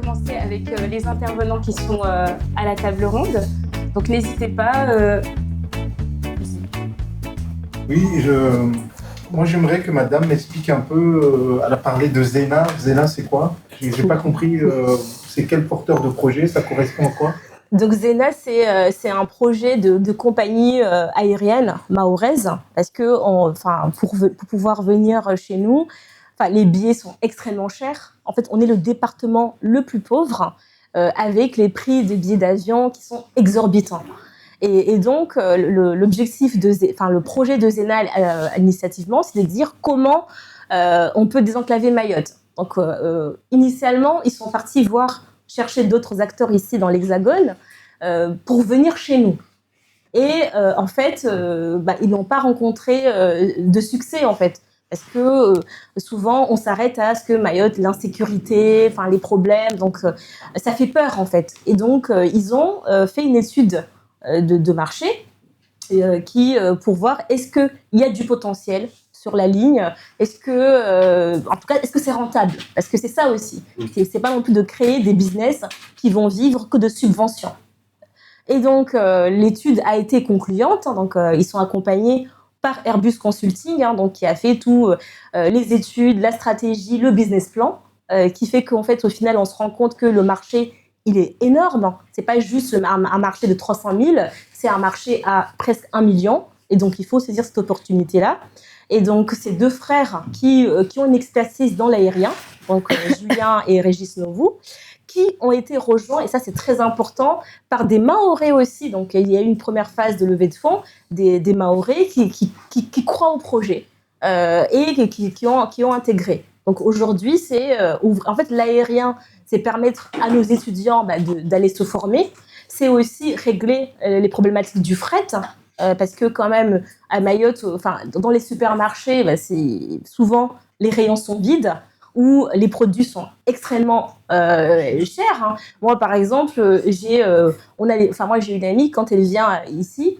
commencer avec les intervenants qui sont à la table ronde. Donc n'hésitez pas. Oui, moi j'aimerais que madame m'explique un peu. Elle a parlé de Zena. Zena, c'est quoi? J'ai pas compris. C'est quel porteur de projet? Ça correspond à quoi? Donc Zena, c'est un projet de compagnie aérienne mahoraise, parce que pour pouvoir venir chez nous, les billets sont extrêmement chers. En fait, on est le département le plus pauvre, avec les prix des billets d'avion qui sont exorbitants. Et donc, l'objectif le projet de Zena initiativement, c'est de dire comment on peut désenclaver Mayotte. Donc, initialement, ils sont partis chercher d'autres acteurs ici dans l'Hexagone pour venir chez nous. Et en fait, ils n'ont pas rencontré de succès, en fait. Parce que souvent, on s'arrête à ce que Mayotte, l'insécurité, les problèmes, donc ça fait peur, en fait. Et donc, ils ont fait une étude de marché pour voir est-ce qu'il y a du potentiel sur la ligne, est-ce que c'est rentable? Parce que c'est ça aussi. C'est pas non plus de créer des business qui vont vivre que de subventions. Et donc, l'étude a été concluante. Donc, ils sont accompagnés par Airbus Consulting, donc qui a fait tout les études, la stratégie, le business plan, qui fait qu'en fait, au final, on se rend compte que le marché, il est énorme. C'est pas juste un marché de 300 000, c'est un marché à presque 1 million. Et donc, il faut saisir cette opportunité-là. Et donc, c'est deux frères qui ont une expertise dans l'aérien, donc Julien et Régis Novou, qui ont été rejoints, et ça c'est très important, par des Mahorais aussi. Donc il y a eu une première phase de levée de fonds, des Mahorais qui croient au projet et qui ont intégré. Donc aujourd'hui, en fait, l'aérien, c'est permettre à nos étudiants d'aller se former. C'est aussi régler les problématiques du fret, parce que quand même, à Mayotte, dans les supermarchés, souvent les rayons sont vides, où les produits sont extrêmement chers. Moi, par exemple, j'ai une amie, quand elle vient ici,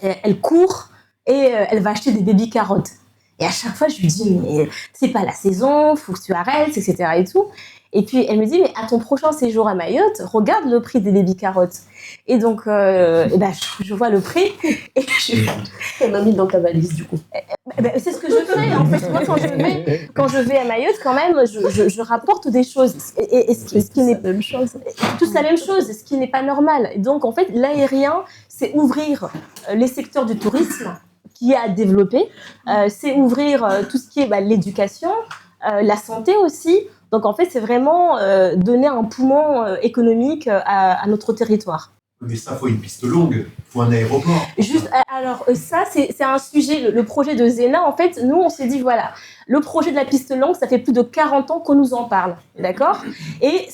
elle court et elle va acheter des baby carottes. Et à chaque fois, je lui dis, mais c'est pas la saison, faut que tu arrêtes, etc. et tout. Et puis, elle me dit, mais à ton prochain séjour à Mayotte, regarde le prix des baby carottes. Et donc, je vois le prix et Elle m'a mis dans ta valise, du coup. C'est ce que je fais, en fait. Moi, quand je vais à Mayotte, quand même, je rapporte des choses. Et ce qui n'est pas la même chose. Toute la même chose, ce qui n'est pas normal. Et donc, en fait, l'aérien, c'est ouvrir les secteurs du tourisme qui est à développer. C'est ouvrir tout ce qui est l'éducation, la santé aussi. Donc, en fait, c'est vraiment donner un poumon économique à notre territoire. Mais ça, il faut une piste longue, il faut un aéroport. Alors, ça, c'est un sujet, le projet de Zena. En fait, nous, on s'est dit, voilà, le projet de la piste longue, ça fait plus de 40 ans qu'on nous en parle, d'accord? Et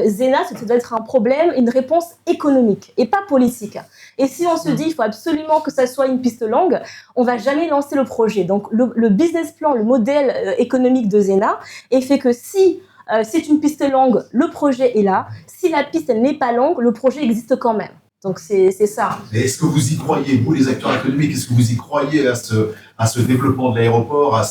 Zena, ça doit être un problème, une réponse économique et pas politique. Et si on se dit, il faut absolument que ça soit une piste longue, on va jamais lancer le projet. Donc, le business plan, le modèle économique de Zena, est fait que si c'est une piste longue, le projet est là. Si la piste n'est pas longue, le projet existe quand même. Donc, c'est ça. Et est-ce que vous y croyez, vous, les acteurs économiques, est-ce que vous y croyez à ce développement de l'aéroport, à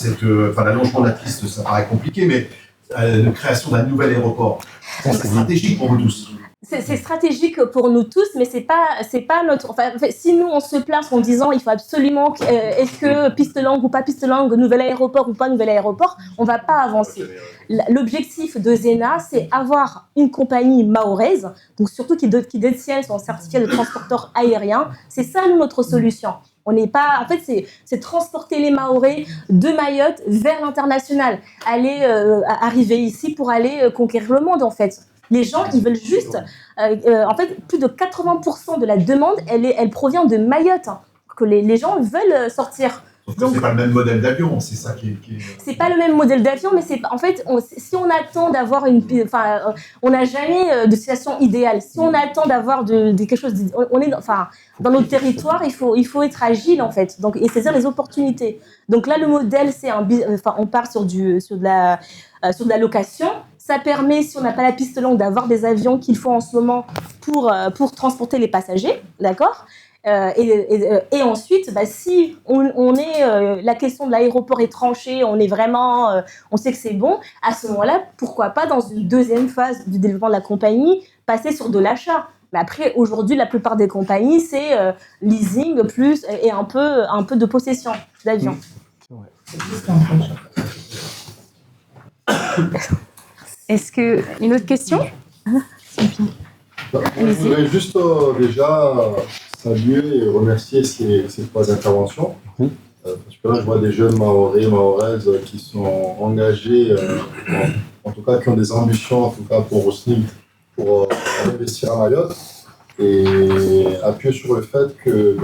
l'allongement de la piste, ça paraît compliqué, mais la création d'un nouvel aéroport? C'est stratégique pour vous tous. C'est stratégique pour nous tous, mais c'est pas notre. Si nous on se place en disant il faut absolument est-ce que piste longue ou pas piste longue, nouvel aéroport ou pas nouvel aéroport, on va pas avancer. L'objectif de Zena, c'est avoir une compagnie mahoraise, donc surtout qui détient son certificat de transporteur aérien. C'est ça notre solution. On n'est pas, en fait, c'est transporter les Mahorais de Mayotte vers l'international, arriver ici pour aller conquérir le monde en fait. Les gens, ils veulent juste... en fait, plus de 80% de la demande, elle provient de Mayotte, que les gens veulent sortir. Donc, c'est pas le même modèle d'avion, c'est ça qui est... C'est pas le même modèle d'avion, mais en fait, si on attend d'avoir on n'a jamais de situation idéale. Si on attend d'avoir quelque chose... dans notre territoire, il faut être agile, en fait, donc, et saisir les opportunités. Donc là, le modèle, on part sur de la location. Ça permet, si on n'a pas la piste longue, d'avoir des avions qu'il faut en ce moment pour transporter les passagers, d'accord? Et ensuite, si on est la question de l'aéroport est tranchée, on est vraiment, on sait que c'est bon. À ce moment-là, pourquoi pas dans une deuxième phase du développement de la compagnie passer sur de l'achat. Mais après, aujourd'hui, la plupart des compagnies, c'est leasing plus et un peu de possession d'avions. Est-ce que une autre question? Je voudrais juste déjà saluer et remercier ces trois interventions. Parce que là, je vois des jeunes Mahorais, Mahoraises qui sont engagés, en tout cas qui ont des ambitions, en tout cas pour Rosnig, pour investir à Mayotte et appuyer sur le fait que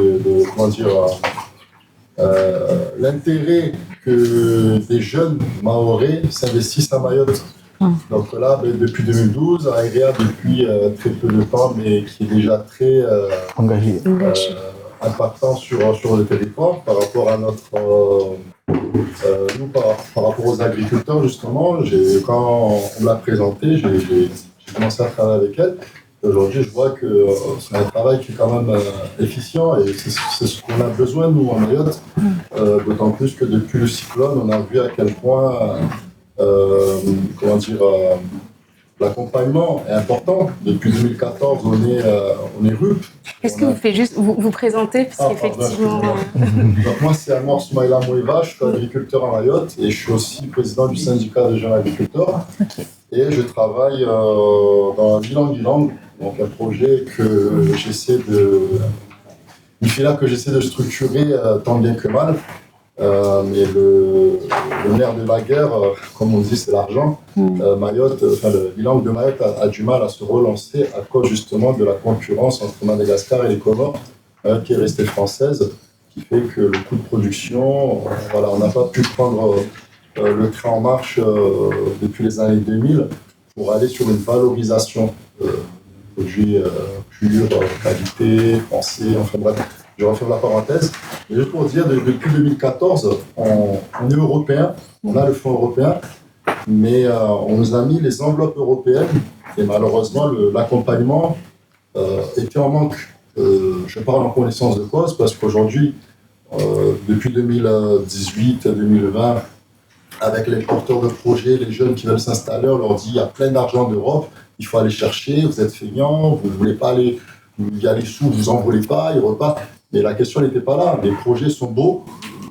l'intérêt que des jeunes Mahorais s'investissent à Mayotte. Donc là, depuis 2012, Aérea, depuis très peu de temps, mais qui est déjà très engagé. Impactant sur le territoire par rapport à notre... nous, par rapport aux agriculteurs, justement, quand on me l'a présenté, j'ai commencé à travailler avec elle. Aujourd'hui, je vois que c'est un travail qui est quand même efficient et c'est ce qu'on a besoin, nous, en Mayotte. D'autant plus que depuis le cyclone, on a vu à quel point... l'accompagnement est important. Depuis 2014, on est RUP. Est-ce que vous faites juste vous présenter parce qu'effectivement. Donc moi, c'est Anwar Soumaïla Moueva, je suis agriculteur à Mayotte et je suis aussi président du syndicat des jeunes agriculteurs. Et je travaille dans Gilang, donc un projet que j'essaie une filière que j'essaie de structurer tant bien que mal. Mais le nerf de la guerre, comme on dit, c'est l'argent. Mayotte, le bilan de Mayotte a du mal à se relancer à cause justement de la concurrence entre Madagascar et les Comores, qui est restée française, qui fait que le coût de production, on n'a pas pu prendre le train en marche depuis les années 2000 pour aller sur une valorisation de produits purs, qualité, français, enfin bref. Je referme la parenthèse. Et juste pour dire, depuis 2014, on est européen, on a le fonds européen, mais on nous a mis les enveloppes européennes et malheureusement, l'accompagnement était en manque. Je parle en connaissance de cause parce qu'aujourd'hui, depuis 2018-2020, avec les porteurs de projets, les jeunes qui veulent s'installer, on leur dit il y a plein d'argent d'Europe, il faut aller chercher, vous êtes feignants, vous ne voulez pas aller, il y a les sous, vous n'en voulez pas, ils repartent. Mais la question n'était pas là. Les projets sont beaux,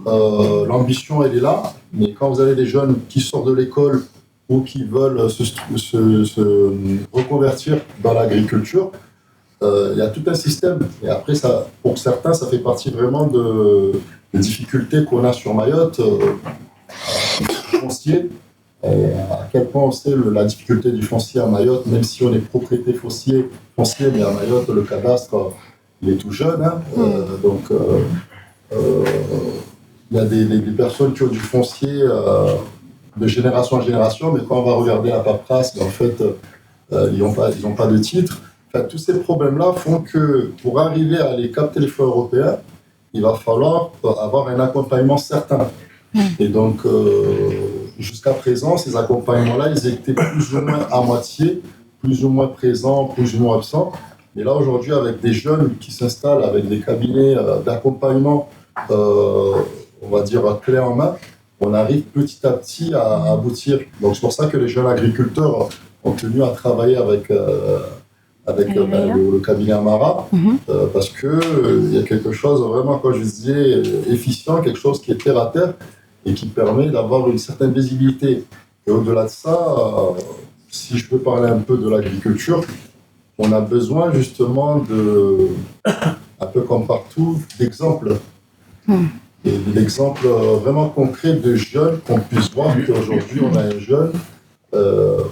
l'ambition elle est là, mais quand vous avez des jeunes qui sortent de l'école ou qui veulent se reconvertir dans l'agriculture, il y a tout un système. Et après, ça, pour certains, ça fait partie vraiment des difficultés qu'on a sur Mayotte, foncier. À quel point on sait la difficulté du foncier à Mayotte, même si on est propriétaire foncier, mais à Mayotte, le cadastre, il est tout jeune. Donc, il y a des personnes qui ont du foncier de génération en génération, mais quand on va regarder la paperasse, en fait, ils n'ont pas de titre. Enfin, tous ces problèmes-là font que pour arriver à aller capter les fonds européens, il va falloir avoir un accompagnement certain. Et donc, jusqu'à présent, ces accompagnements-là, ils étaient plus ou moins à moitié, plus ou moins présents, plus ou moins absents. Et là, aujourd'hui, avec des jeunes qui s'installent, avec des cabinets d'accompagnement, on va dire, clé en main, on arrive petit à petit à aboutir. Donc, c'est pour ça que les jeunes agriculteurs ont tenu à travailler avec le cabinet Amara, parce qu'il y a quelque chose vraiment, comme je disais, efficient, quelque chose qui est terre à terre et qui permet d'avoir une certaine visibilité. Et au-delà de ça, si je peux parler un peu de l'agriculture, on a besoin justement un peu comme partout, d'exemples. Et d'exemples vraiment concrets de jeunes qu'on puisse voir qu'aujourd'hui on a un jeune,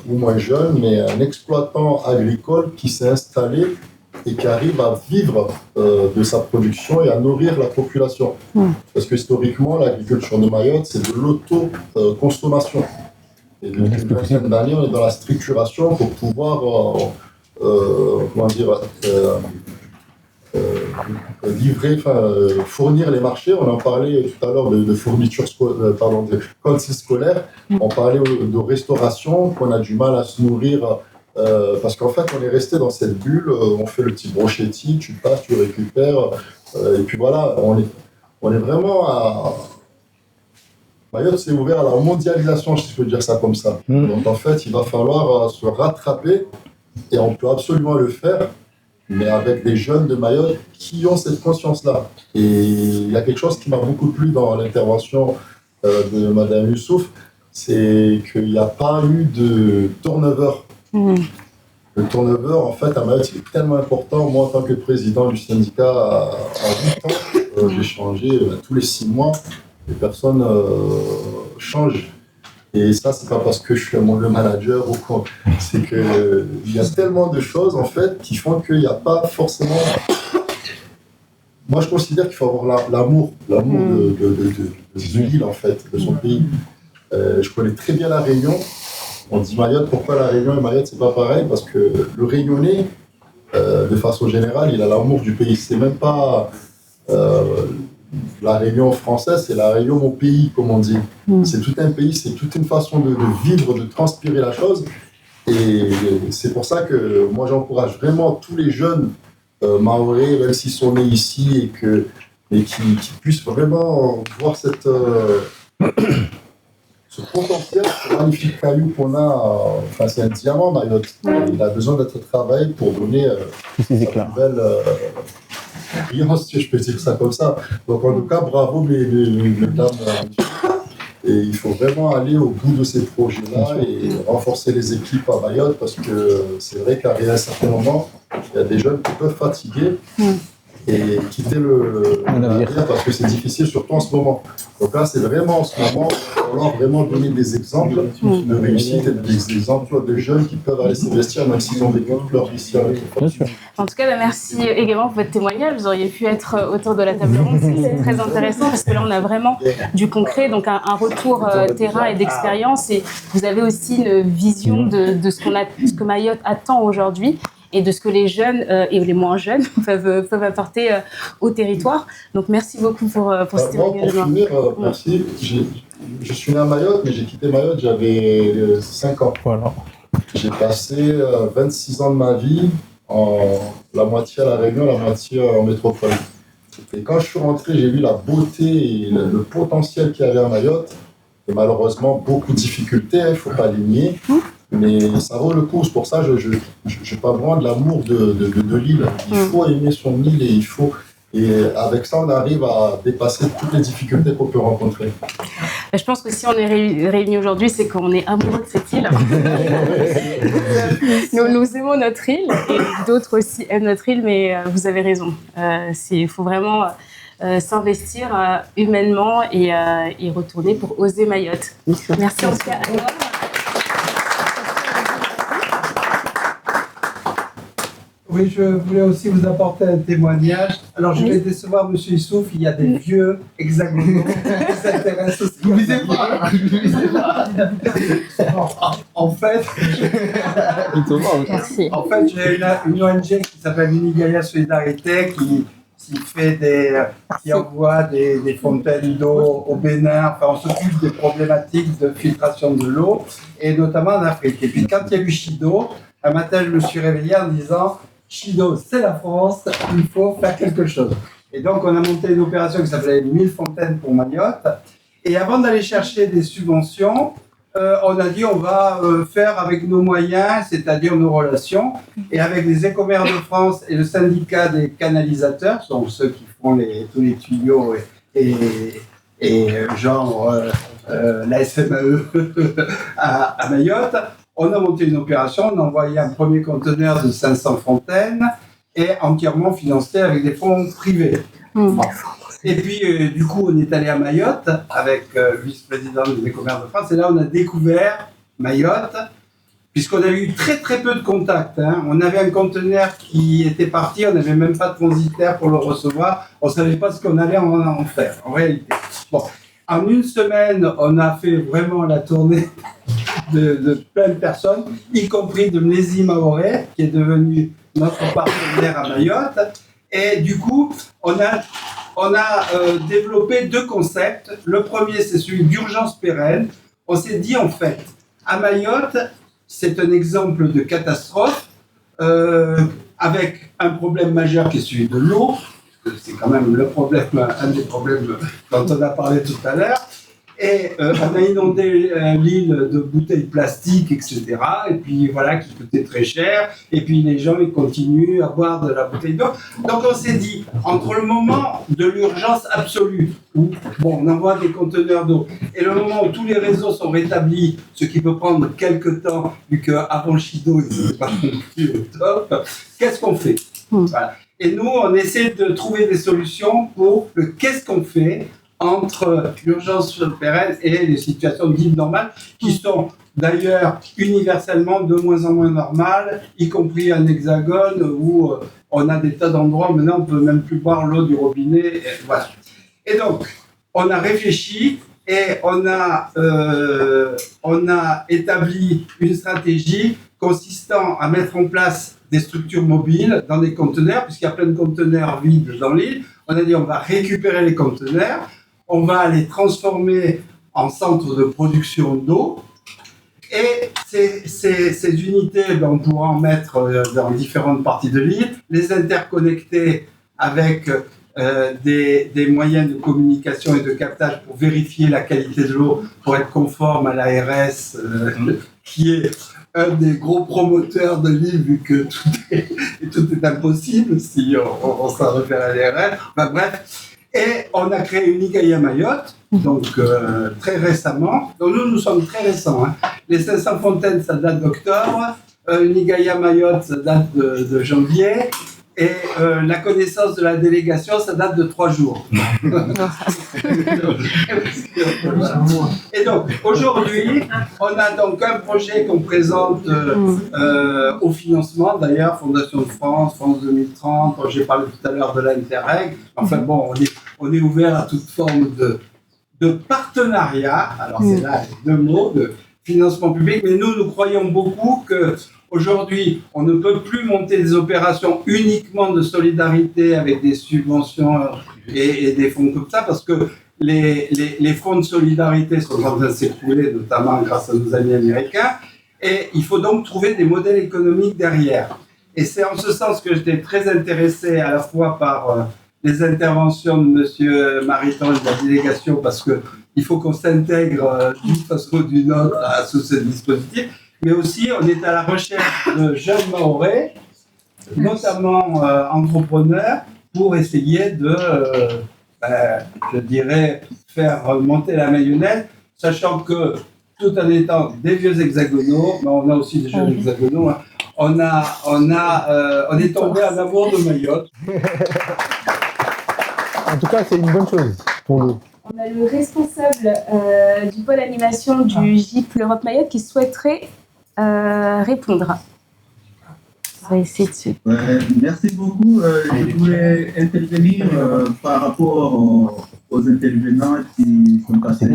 ou moins jeune, mais un exploitant agricole qui s'est installé et qui arrive à vivre de sa production et à nourrir la population. Parce que historiquement, l'agriculture de Mayotte, c'est de l'autoconsommation. Et depuis une vingtaine d'années, on est dans la structuration pour pouvoir fournir les marchés. On en parlait tout à l'heure de fourniture de cantines scolaires. On parlait de restauration, qu'on a du mal à se nourrir parce qu'en fait, on est resté dans cette bulle. On fait le petit brochetti, tu passes, tu récupères. Et puis voilà, on est vraiment à... Mayotte s'est ouvert à la mondialisation, si je peux dire ça comme ça. Donc en fait, il va falloir se rattraper, et on peut absolument le faire, mais avec des jeunes de Mayotte qui ont cette conscience-là. Et il y a quelque chose qui m'a beaucoup plu dans l'intervention de Madame Youssouf, c'est qu'il n'y a pas eu de turnover. Le turnover, en fait, à Mayotte, c'est tellement important. Moi, en tant que président du syndicat, à 8 ans, j'ai changé tous les 6 mois. Les personnes changent. Et ça, c'est pas parce que je suis le manager ou quoi. C'est qu'il y a tellement de choses, en fait, qui font qu'il n'y a pas forcément... Moi, je considère qu'il faut avoir l'amour de l'île, en fait, de son pays. Je connais très bien la Réunion. On dit Mayotte, pourquoi la Réunion et Mayotte, c'est pas pareil? Parce que le Réunionnais, de façon générale, il a l'amour du pays. C'est même pas la Réunion française, c'est la Réunion mon pays, comme on dit. C'est tout un pays, c'est toute une façon de vivre, de transpirer la chose. Et c'est pour ça que moi, j'encourage vraiment tous les jeunes mahorais, même s'ils sont nés ici, et qui puissent vraiment voir cette... ce potentiel, ce magnifique caillou qu'on a, enfin c'est un diamant Mayotte. Il a besoin d'être travaillé pour donner ces éclats. Une belle brillance, si je peux dire ça comme ça. Donc en tout cas, bravo les dames. Et il faut vraiment aller au bout de ces projets-là et renforcer les équipes à Mayotte parce que c'est vrai qu'à un certain moment, il y a des jeunes qui peuvent fatiguer et quitter le navire parce que c'est difficile, surtout en ce moment. Donc là, c'est vraiment en ce moment, il va falloir vraiment donner des exemples de réussite et des exemples de jeunes qui peuvent aller s'investir même s'ils ont vécu toute leur vie ici avec eux. En tout cas, merci également pour votre témoignage. Vous auriez pu être autour de la table ronde. C'est très intéressant parce que là, on a vraiment du concret, donc un retour terrain et d'expérience. Et vous avez aussi une vision de ce que Mayotte attend aujourd'hui et de ce que les jeunes et les moins jeunes peuvent apporter au territoire. Donc, merci beaucoup pour ce témoignage. Pour finir, merci. Je suis né à Mayotte, mais j'ai quitté Mayotte, j'avais 5 ans. Voilà. J'ai passé 26 ans de ma vie, la moitié à La Réunion, la moitié en métropole. Et quand je suis rentré, j'ai vu la beauté et le potentiel qu'il y avait à Mayotte. Et malheureusement, beaucoup de difficultés, il ne faut pas les nier. Mais ça vaut le coup. C'est pour ça que je parle vraiment de l'amour de l'île. Il faut aimer son île et il faut... Et avec ça, on arrive à dépasser toutes les difficultés qu'on peut rencontrer. Je pense que si on est réunis aujourd'hui, c'est qu'on est amoureux de cette île. nous aimons notre île et d'autres aussi aiment notre île, mais vous avez raison. Il faut vraiment s'investir humainement et retourner pour oser Mayotte. Merci en tout cas à toi. Oui, je voulais aussi vous apporter un témoignage. Alors, je vais décevoir M. Youssouf, il y a des vieux hexagonaux qui s'intéressent aussi. Vous visez pas, En fait, j'ai une ONG qui s'appelle Unigaya Solidarité qui envoie des fontaines d'eau au Bénin. Enfin, on s'occupe des problématiques de filtration de l'eau, et notamment en Afrique. Et puis, quand il y a eu Chido, un matin, je me suis réveillé en disant... Chido, c'est la France, il faut faire quelque chose. Et donc, on a monté une opération qui s'appelait 1000 fontaines pour Mayotte. Et avant d'aller chercher des subventions, on a dit on va faire avec nos moyens, c'est-à-dire nos relations, et avec les Écomères de France et le syndicat des canalisateurs, sont ceux qui font tous les tuyaux et genre la SMAE à Mayotte. On a monté une opération, on a envoyé un premier conteneur de 500 fontaines et entièrement financé avec des fonds privés. Bon. Et puis, du coup, on est allé à Mayotte avec le vice-président des Écomères de France et là, on a découvert Mayotte, puisqu'on a eu très très peu de contacts. On avait un conteneur qui était parti, on n'avait même pas de transitaire pour le recevoir, on ne savait pas ce qu'on allait en faire, en réalité. Bon. En une semaine, on a fait vraiment la tournée de plein de personnes, y compris de Mlési Maoré, qui est devenu notre partenaire à Mayotte. Et du coup, on a développé 2 concepts. Le premier, c'est celui d'urgence pérenne. On s'est dit, en fait, à Mayotte, c'est un exemple de catastrophe, avec un problème majeur qui est celui de l'eau. parce que c'est quand même le problème, un des problèmes dont on a parlé tout à l'heure. Et on a inondé l'île de bouteilles plastiques, etc. Et puis voilà, qui coûtaient très cher. Et puis les gens, ils continuent à boire de la bouteille d'eau. Donc on s'est dit, entre le moment de l'urgence absolue, où on envoie des conteneurs d'eau, et le moment où tous les réseaux sont rétablis, ce qui peut prendre quelques temps, vu qu'avant Chido, ils n'étaient pas non plus au top, qu'est-ce qu'on fait? Voilà. Et nous, on essaie de trouver des solutions pour le qu'est-ce qu'on fait entre l'urgence pérenne et les situations dites normales, qui sont d'ailleurs universellement de moins en moins normales, y compris en Hexagone, où on a des tas d'endroits où maintenant on ne peut même plus boire l'eau du robinet. Et, voilà. Et donc, on a réfléchi et on a établi une stratégie consistant à mettre en place des structures mobiles dans des conteneurs, puisqu'il y a plein de conteneurs vides dans l'île. On a dit on va récupérer les conteneurs, on va les transformer en centres de production d'eau. Et ces unités, on pourra en mettre dans différentes parties de l'île, les interconnecter avec des moyens de communication et de captage pour vérifier la qualité de l'eau, pour être conforme à l'ARS, qui est un des gros promoteurs de l'île, vu que tout est impossible si on s'en réfère à l'ARS. Enfin, bref. Et on a créé une Igaïa Mayotte, donc très récemment. Donc nous sommes très récents. Hein. Les 500 fontaines, ça date d'octobre. Une Igaïa Mayotte, ça date de janvier. Et la connaissance de la délégation, ça date de 3 jours. Et donc, aujourd'hui, on a donc un projet qu'on présente au financement, d'ailleurs, Fondation de France, France 2030, j'ai parlé tout à l'heure de l'Interreg. Enfin bon, on est ouvert à toute forme de partenariat. Alors c'est là les 2 mots, de financement public, mais nous croyons beaucoup que aujourd'hui, on ne peut plus monter des opérations uniquement de solidarité avec des subventions et des fonds comme ça, parce que les fonds de solidarité sont en train de s'écrouler, notamment grâce à nos amis américains, et il faut donc trouver des modèles économiques derrière. Et c'est en ce sens que j'étais très intéressé à la fois par les interventions de M. Mariton et de la délégation, parce qu'il faut qu'on s'intègre d'une façon ou d'une autre sous ce dispositif. Mais aussi, on est à la recherche de jeunes Mahorais, notamment entrepreneurs, pour essayer de, je dirais, faire monter la marionnette, sachant que, tout en étant des vieux hexagonaux, mais on a aussi des jeunes hexagonaux, hein, on est tombé en amour de Mayotte. En tout cas, c'est une bonne chose pour nous. On a le responsable du pôle animation du GIP l'Europe Mayotte qui souhaiterait répondre. On va essayer de suivre. Merci beaucoup. Je voulais intervenir par rapport aux intervenants qui sont passés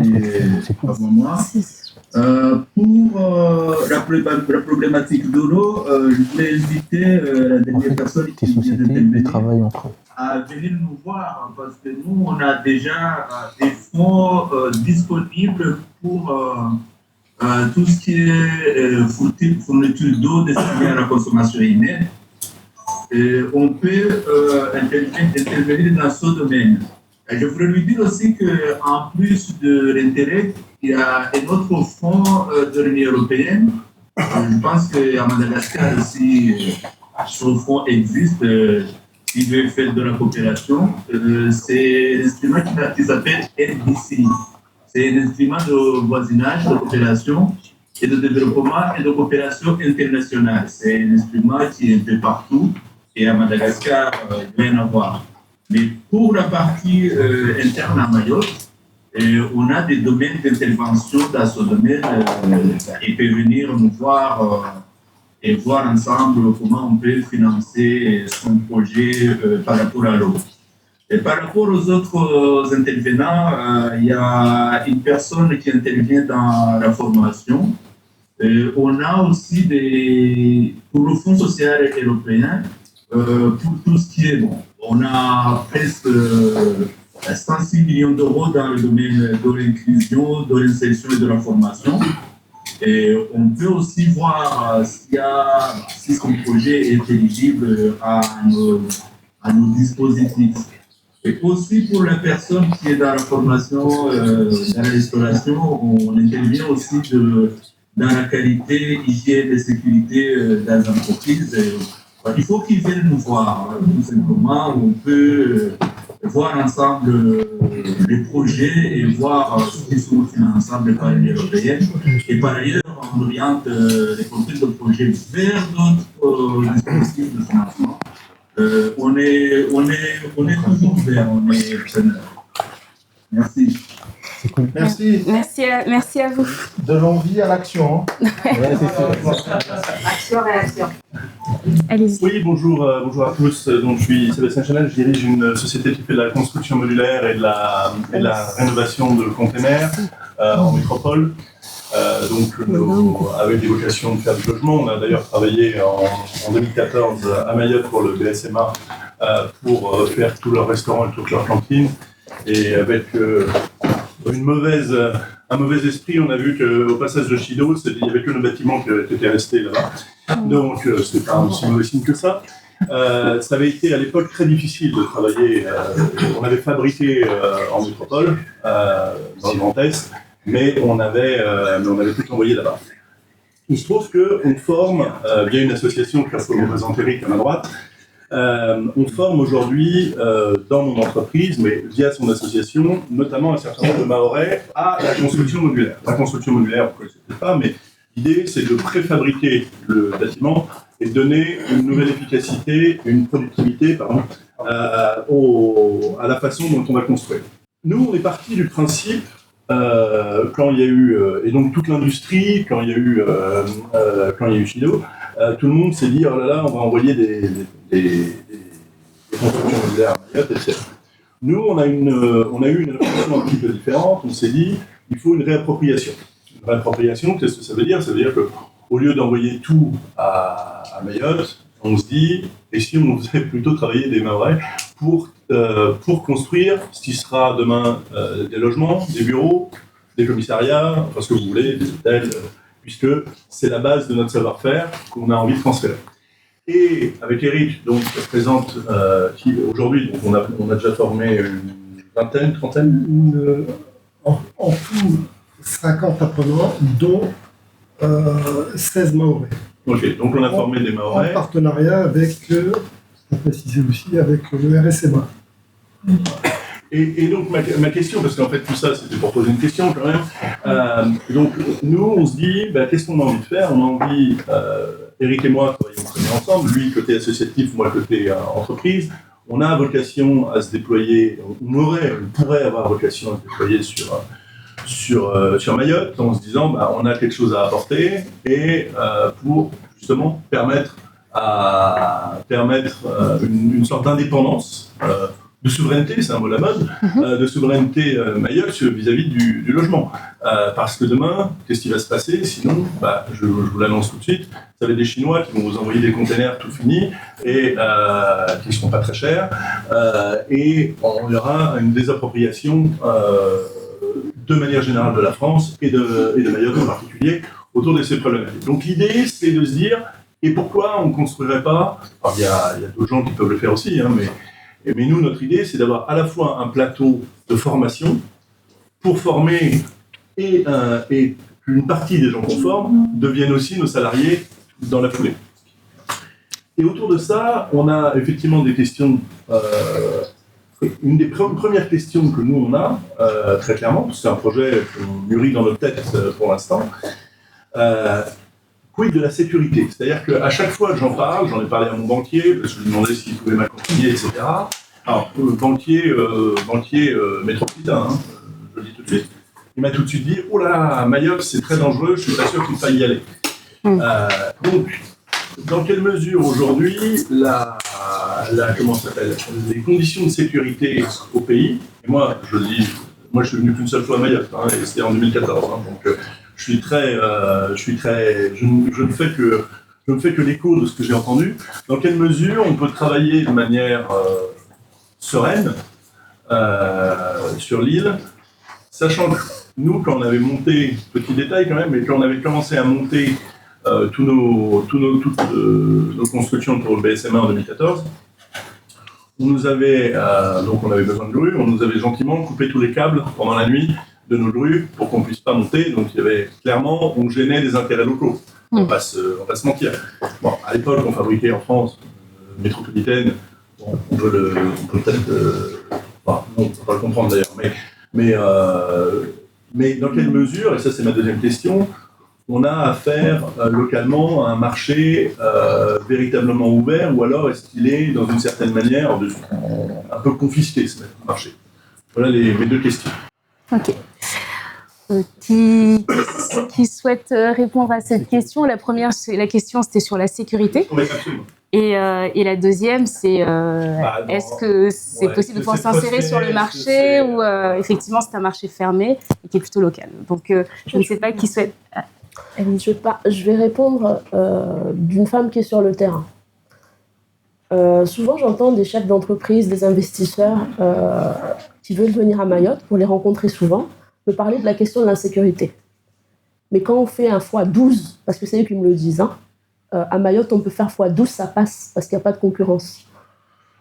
avant moi. Pour la problématique de l'eau, je voulais inviter la dernière personne qui vient d'intervenir à venir nous voir, parce que nous, on a déjà des fonds disponibles pour tout ce qui est fourniture d'eau destinée à la consommation humaine. Et on peut intervenir dans ce domaine. Et je voudrais lui dire aussi qu'en plus de l'intérêt, il y a un autre fonds de l'Union européenne. Je pense qu'à Madagascar aussi, ce fonds existe. Qui veut faire de la coopération. C'est l'instrument qui s'appelle NDC. C'est un instrument de voisinage, de coopération et de développement et de coopération internationale. C'est un instrument qui est un peu partout et à Madagascar, il doit y en avoir. Mais pour la partie interne à Mayotte, on a des domaines d'intervention dans ce domaine. Il peut venir nous voir et voir ensemble comment on peut financer son projet par rapport à l'eau. Et par rapport aux autres intervenants, il y a une personne qui intervient dans la formation. On a aussi pour le Fonds social européen, pour tout ce qui est bon. On a presque 106 millions d'euros dans le domaine de l'inclusion, de l'insertion et de la formation. Et on peut aussi voir si son projet est éligible à nos dispositifs. Et aussi pour la personne qui est dans la formation, dans la restauration, on intervient aussi dans la qualité, hygiène et sécurité dans l'entreprise. Il faut qu'ils viennent nous voir, tout simplement, où on peut voir ensemble les projets et voir ce qui sont ensemble par l'Union européenne. Et par ailleurs, on oriente les porteurs de projets vers d'autres dispositifs de financement. On est toujours ouvert, on est preneur. Merci. Merci. Merci à vous. De l'envie à l'action. Action, réaction. Allez-y. Oui, bonjour à tous. Donc, je suis Sébastien Chanel, je dirige une société qui fait de la construction modulaire et de la rénovation de containers en métropole. Avec des vocations de faire du logement. On a d'ailleurs travaillé en 2014 à Mayotte pour le BSMA pour faire tous leurs restaurants et toutes leurs cantines. Et avec un mauvais esprit, on a vu qu'au passage de Chido, il n'y avait que le bâtiment qui était resté là-bas. Donc, c'était pas un aussi mauvais signe que ça. Ça avait été à l'époque très difficile de travailler. On avait fabriqué en métropole, dans le Grand Est, mais on avait tout envoyé là-bas. Il se trouve qu'on forme, via une association qui représente Eric à ma droite, on forme aujourd'hui dans mon entreprise, mais via son association, notamment un certain nombre de Mahorais à la construction modulaire. La construction modulaire, vous ne connaissez peut-être pas, mais l'idée c'est de préfabriquer le bâtiment et de donner une nouvelle efficacité, une productivité à la façon dont on va construire. Nous, on est parti du principe, quand il y a eu, et donc toute l'industrie, quand il y a eu Chido, tout le monde s'est dit, oh là là, on va envoyer des constructions modulaires à Mayotte, etc. Nous, on a eu une réflexion un petit peu différente, on s'est dit, il faut une réappropriation. Une réappropriation, qu'est-ce que ça veut dire? Ça veut dire qu'au lieu d'envoyer tout à Mayotte, on se dit, et si on faisait plutôt travailler des Mahorais pour construire ce qui sera demain des logements, des bureaux, des commissariats, enfin ce que vous voulez, des hôtels, puisque c'est la base de notre savoir-faire qu'on a envie de transférer. Et avec Eric, donc présente, qui aujourd'hui, on a déjà formé une vingtaine, trentaine, en tout 50 apprenants, dont 16 Mahorais. Ok, donc on a formé des Mahorais. En partenariat avec, pour préciser aussi, avec le RSMA. Et donc ma question, parce qu'en fait tout ça c'était pour poser une question quand même, donc nous on se dit, qu'est-ce qu'on a envie de faire? On a envie, Eric et moi travaillons très bien ensemble, lui côté associatif, moi côté entreprise, on a vocation à se déployer, on pourrait avoir vocation à se déployer sur Mayotte en se disant on a quelque chose à apporter et pour justement permettre une sorte d'indépendance, de souveraineté, c'est un mot à la mode, de souveraineté Mayotte vis-à-vis du logement. Parce que demain, qu'est-ce qui va se passer? Sinon, je vous l'annonce tout de suite, vous avez des Chinois qui vont vous envoyer des containers tout finis et qui ne seront pas très chers, et il y aura une désappropriation de manière générale de la France et de Mayotte en particulier autour de ces problématiques. Donc l'idée, c'est de se dire, et pourquoi on ne construirait pas, il y a d'autres gens qui peuvent le faire aussi, mais nous, notre idée, c'est d'avoir à la fois un plateau de formation pour former et qu'une partie des gens qu'on forme deviennent aussi nos salariés dans la foulée. Et autour de ça, on a effectivement des questions. Une des premières questions que nous, on a, très clairement, c'est un projet qu'on mûrit dans notre tête pour l'instant, quid de la sécurité? C'est-à-dire qu'à chaque fois que j'en parle, j'en ai parlé à mon banquier, parce que je lui demandais s'il pouvait m'accompagner, etc. Alors, banquier métropolitain, je le dis tout de suite, il m'a tout de suite dit « Oh là, Mayotte, c'est très dangereux, je suis pas sûr qu'il faille y aller. Donc, dans quelle mesure aujourd'hui les conditions de sécurité au pays, et moi je le dis, moi je suis venu qu'une seule fois à Mayotte, et c'était en 2014, donc je ne fais que l'écho de ce que j'ai entendu. Dans quelle mesure on peut travailler de manière sereine sur l'île, sachant que nous, quand on avait monté, petit détail quand même, mais quand on avait commencé à monter toutes nos constructions pour le BSMA en 2014, on nous avait, donc on avait besoin de grues, on nous avait gentiment coupé tous les câbles pendant la nuit de nos grues pour qu'on puisse pas monter. Donc il y avait clairement, on gênait des intérêts locaux. On va se mentir. Bon, à l'époque, on fabriquait en France, métropolitaine. Bon, on peut peut-être, enfin, non, on peut pas le comprendre d'ailleurs. Mais dans quelle mesure, et ça c'est ma deuxième question, on a affaire localement à un marché véritablement ouvert, ou alors est-ce qu'il est dans une certaine manière un peu confisqué ce marché? Voilà mes deux questions. Ok. Qui souhaite répondre à cette question? La première, la question, c'était sur la sécurité. Oui, absolument. Et la deuxième, c'est est-ce que c'est possible de pouvoir s'insérer sur le marché ou effectivement c'est un marché fermé et qui est plutôt local. Donc je ne sais pas qui souhaite. Je vais répondre d'une femme qui est sur le terrain. Souvent, j'entends des chefs d'entreprise, des investisseurs qui veulent venir à Mayotte, pour les rencontrer souvent, me parler de la question de l'insécurité. Mais quand on fait un x12, parce que c'est eux qui me le disent, à Mayotte, on peut faire x12, ça passe, parce qu'il n'y a pas de concurrence.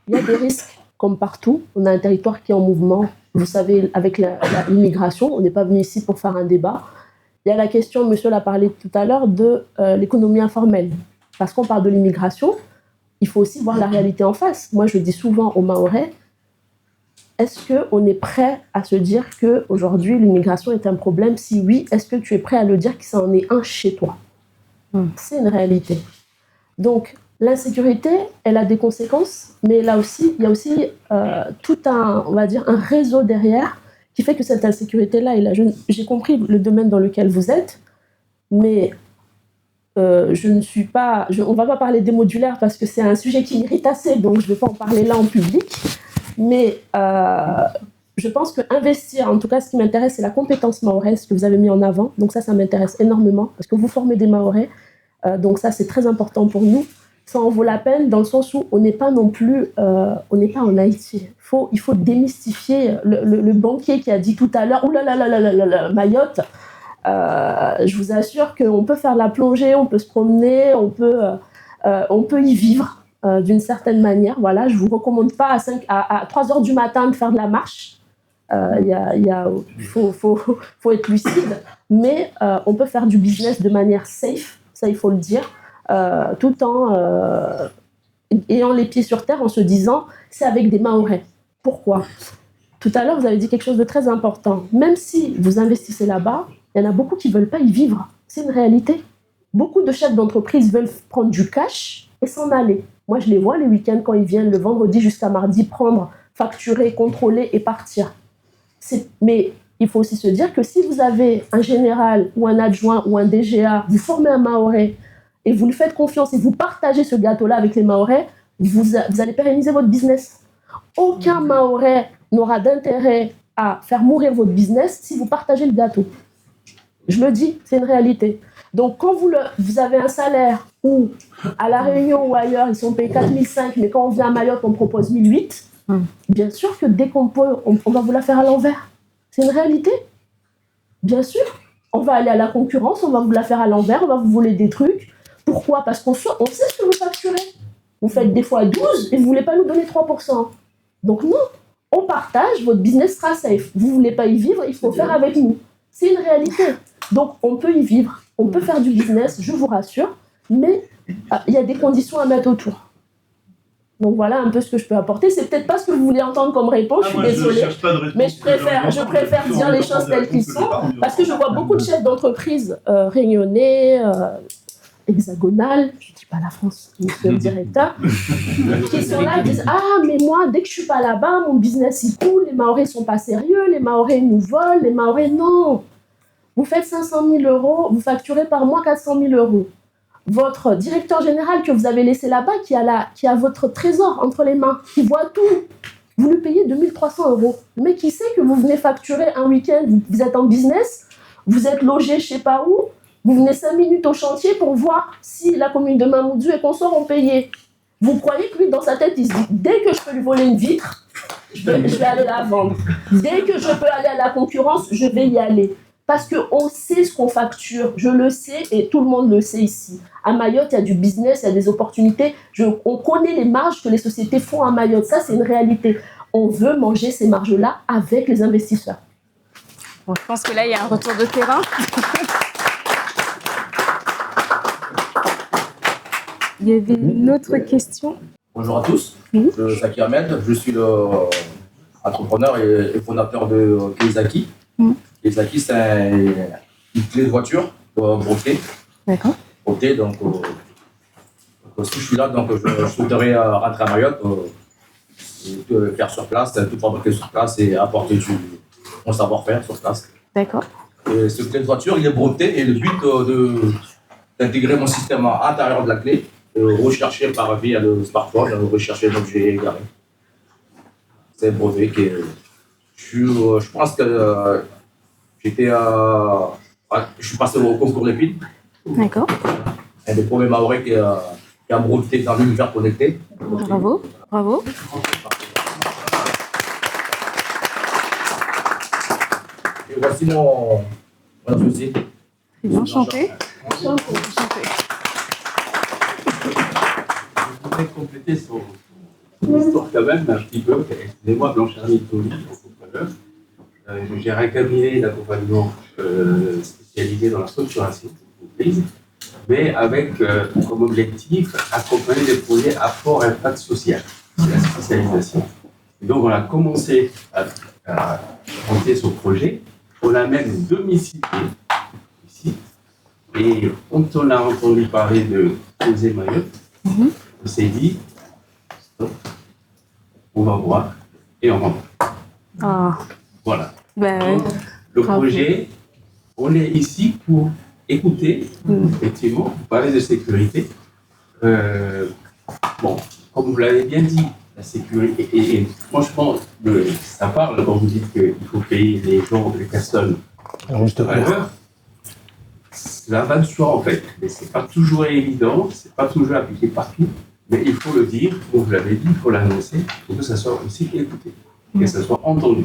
Il y a des risques, comme partout. On a un territoire qui est en mouvement. Vous savez, avec l'immigration, on n'est pas venu ici pour faire un débat. Il y a la question, monsieur l'a parlé tout à l'heure, de l'économie informelle. Parce qu'on parle de l'immigration, il faut aussi voir la réalité en face. Moi, je dis souvent aux Mahorais, est-ce qu'on est prêt à se dire qu'aujourd'hui, l'immigration est un problème? Si oui, est-ce que tu es prêt à le dire que ça en est un chez toi? C'est une réalité. Donc, l'insécurité, elle a des conséquences, mais là aussi, il y a aussi tout un réseau derrière qui fait que cette insécurité-là est là. J'ai compris le domaine dans lequel vous êtes, mais je ne suis pas... on ne va pas parler des modulaires parce que c'est un sujet qui m'irrite assez, donc je ne vais pas en parler là en public. Mais je pense qu'investir, en tout cas ce qui m'intéresse, c'est la compétence mahoraise que vous avez mis en avant. Donc ça m'intéresse énormément parce que vous formez des Mahorais. Donc ça, c'est très important pour nous. Ça en vaut la peine dans le sens où on n'est pas non plus... on n'est pas en Haïti. Il faut démystifier le banquier qui a dit tout à l'heure « Ouh là là là là là là, Mayotte ». Je vous assure qu'on peut faire la plongée, on peut se promener, on peut y vivre. D'une certaine manière, voilà, je vous recommande pas à 3 heures du matin de faire de la marche. Faut être lucide, mais on peut faire du business de manière safe, ça il faut le dire, tout en ayant les pieds sur terre, en se disant c'est avec des Mahorais. Pourquoi? Tout à l'heure, vous avez dit quelque chose de très important. Même si vous investissez là-bas, il y en a beaucoup qui veulent pas y vivre. C'est une réalité. Beaucoup de chefs d'entreprise veulent prendre du cash et s'en aller. Moi, je les vois les week-ends quand ils viennent le vendredi jusqu'à mardi prendre, facturer, contrôler et partir. Mais il faut aussi se dire que si vous avez un général ou un adjoint ou un DGA, vous formez un Mahorais et vous lui faites confiance et vous partagez ce gâteau-là avec les Mahorais, vous allez pérenniser votre business. Aucun Mahorais n'aura d'intérêt à faire mourir votre business si vous partagez le gâteau. Je le dis, c'est une réalité. Donc, quand vous avez un salaire où, à La Réunion ou ailleurs, ils sont payés 4 500, mais quand on vient à Mayotte, on propose 1 800, bien sûr que dès qu'on peut, on va vous la faire à l'envers. C'est une réalité. Bien sûr. On va aller à la concurrence, on va vous la faire à l'envers, on va vous voler des trucs. Pourquoi? Parce qu'on sait ce que vous facturez. Vous faites des fois 12 et vous ne voulez pas nous donner 3%. Donc, non, on partage, votre business sera safe. Vous ne voulez pas y vivre, il faut faire avec nous. C'est une réalité. Donc, on peut y vivre. On peut faire du business, je vous rassure, mais il y a des conditions à mettre autour. Donc voilà un peu ce que je peux apporter. C'est peut-être pas ce que vous voulez entendre comme réponse, je suis désolée. Mais je préfère dire les choses telles qu'elles sont, parce que je vois beaucoup de chefs d'entreprise réunionnais, hexagonales, je ne dis pas la France, monsieur le directeur, qui sont là et disent « Ah, mais moi, dès que je ne suis pas là-bas, mon business il coule, les Mahorais ne sont pas sérieux, les Mahorais nous volent, les Mahorais non ». Vous faites 500 000 €, vous facturez par mois 400 000 €. Votre directeur général que vous avez laissé là-bas, qui a votre trésor entre les mains, qui voit tout, vous lui payez 2 300 €. Mais qui sait que vous venez facturer un week-end, vous êtes en business, vous êtes logé je ne sais pas où, vous venez 5 minutes au chantier pour voir si la commune de Mamoudzou et consorts ont payé. Vous croyez que lui, dans sa tête, il se dit, dès que je peux lui voler une vitre, je vais aller la vendre. Dès que je peux aller à la concurrence, je vais y aller. Parce qu'on sait ce qu'on facture. Je le sais et tout le monde le sait ici. À Mayotte, il y a du business, il y a des opportunités. On connaît les marges que les sociétés font à Mayotte. Ça, c'est une réalité. On veut manger ces marges-là avec les investisseurs. Bon, je pense que là, il y a un retour de terrain. Il y avait une autre question. Bonjour à tous, Oui. je suis Zaki Ahmed, je suis entrepreneur et fondateur de Keizaki. Keizaki, c'est une clé de voiture brevetée. D'accord. Brevetée, donc si je suis là, donc je souhaiterais rentrer à Mayotte, faire sur place, tout fabriquer sur place et apporter mon savoir-faire sur place. D'accord. Et ce clé de voiture, il est breveté et le but d'intégrer mon système à l'intérieur de la clé, rechercher via le smartphone, rechercher l'objet égaré. C'est un brevet qui est... Je pense que je suis passé au concours Lépine. D'accord. Un des premiers Mahorais qui a breveté dans l'univers connecté. Bravo, bravo. Et voici mon associé. Très bien, enchanté. Je voudrais compléter son histoire quand même un petit peu. Excusez-moi, Blanchard Tony, entrepreneur. Je gère un cabinet d'accompagnement spécialisé dans la structuration d'entreprise, mais avec comme objectif accompagner des projets à fort impact social. C'est la spécialisation. Et donc on a commencé à monter ce projet. On l'a même domicilié ici. Et quand on a entendu parler de Poser Mayotte, on s'est dit, stop, on va voir et on va voir. Ah. Voilà. Ben, donc, le projet, on est ici pour écouter, effectivement, pour parler de sécurité. Bon, comme vous l'avez bien dit, la sécurité, et franchement, ça parle quand vous dites qu'il faut payer les gens, les personnes à l'heure. Cela va de soi en fait, mais c'est pas toujours évident, c'est pas toujours appliqué partout, mais il faut le dire, comme vous l'avez dit, il faut l'annoncer, pour que ça soit aussi écouté, que ça soit entendu.